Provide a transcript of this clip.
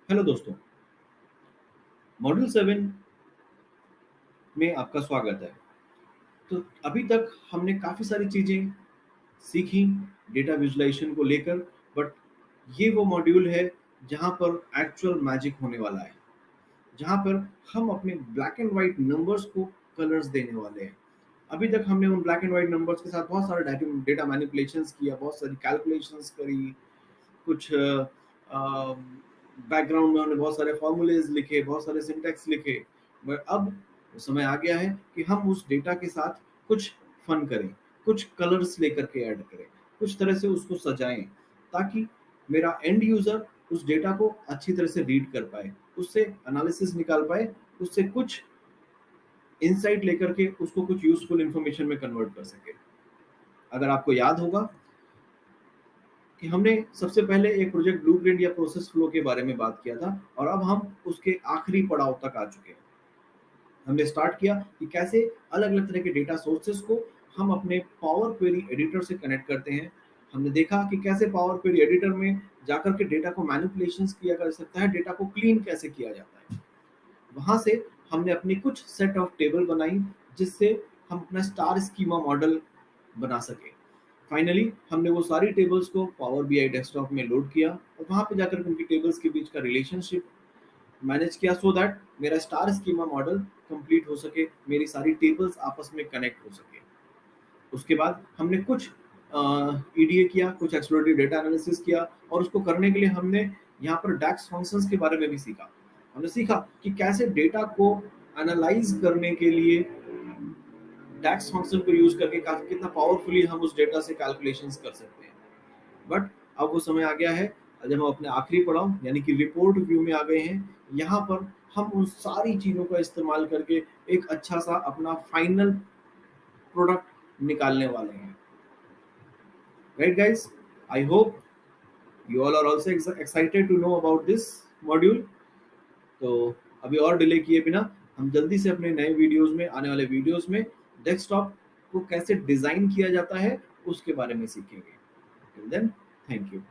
Hello दोस्तों, module 7 में आपका स्वागत है। तो अभी तक हमने काफ़ी सारी चीज़ें सीखी डेटा विजुअलाइज़ेशन को लेकर, बट ये वो मॉड्यूल है जहाँ पर एक्चुअल मैजिक होने वाला है, जहाँ पर हम अपने ब्लैक एंड व्हाइट नंबर्स को कलर्स देने वाले हैं। अभी तक हमने उन ब्लैक एंड व्हाइट नंबर्स के साथ बहुत सारे डेटा मैनिपुलेशंस किया, बहुत सारी कैलकुलेशंस करी, कुछ बैकग्राउंड में हमने बहुत सारे फॉर्मूलेज लिखे, बहुत सारे सिंटैक्स लिखे। बट अब वो समय आ गया है कि हम उस डेटा के साथ कुछ फन करें, कुछ कलर्स लेकर के ऐड करें, कुछ तरह से उसको सजाएं, ताकि मेरा एंड यूजर उस डेटा को अच्छी तरह से रीड कर पाए, उससे एनालिसिस निकाल पाए, उससे कुछ इंसाइट लेकर के उसको कुछ यूजफुल इंफॉर्मेशन में कन्वर्ट कर सके। अगर आपको याद होगा कि हमने सबसे पहले एक प्रोजेक्ट ब्लूप्रिंट या प्रोसेस फ्लो के बारे में बात किया था, और अब हम उसके आखिरी पड़ाव तक आ चुके हैं। हमने स्टार्ट किया कि कैसे अलग अलग तरह के डेटा सोर्सेस को हम अपने पावर क्वेरी एडिटर से कनेक्ट करते हैं। हमने देखा कि कैसे पावर क्वेरी एडिटर में जाकर के डेटा को मैनिपुलेशंस किया जा सकता है, डेटा को क्लीन कैसे किया जाता है। वहां से हमने अपनी कुछ सेट ऑफ टेबल बनाई, जिससे हम अपना स्टार स्कीमा मॉडल बना सके। फाइनली हमने वो सारी टेबल्स को पावर बीआई डेस्कटॉप में लोड किया, और वहां पे जाकर उनकी टेबल्स के बीच का रिलेशनशिप मैनेज किया, सो दैट मेरा स्टार स्कीमा मॉडल कंप्लीट हो सके, मेरी सारी टेबल्स आपस में कनेक्ट हो सके। उसके बाद हमने कुछ ईडीए किया, कुछ एक्सप्लोरेटिव डेटा एनालिसिस किया, और उसको करने के लिए हमने यहाँ पर डैक्स फंक्शंस के बारे में भी सीखा। हमने सीखा कि कैसे डेटा को एनालाइज करने के लिए डैक्स फंक्शन को यूज करके काफी कितना पावरफुली हम उस डेटा से कैलकुलेशंस कर सकते हैं। बट अब वो समय आ गया है जब हम अपने आखिरी पड़ाव यानी कि रिपोर्ट व्यू में आ गए हैं। यहाँ पर हम उन सारी चीज़ों का इस्तेमाल करके एक अच्छा सा अपना फाइनल प्रोडक्ट निकालने वाले हैं। Right guys, I hope you all are also excited to know about this module. तो अभी और डिले किए बिना हम जल्दी से अपने नए वीडियोस में, आने वाले वीडियोस में, डेस्कटॉप को कैसे डिज़ाइन किया जाता है उसके बारे में सीखेंगे। Till then, thank you.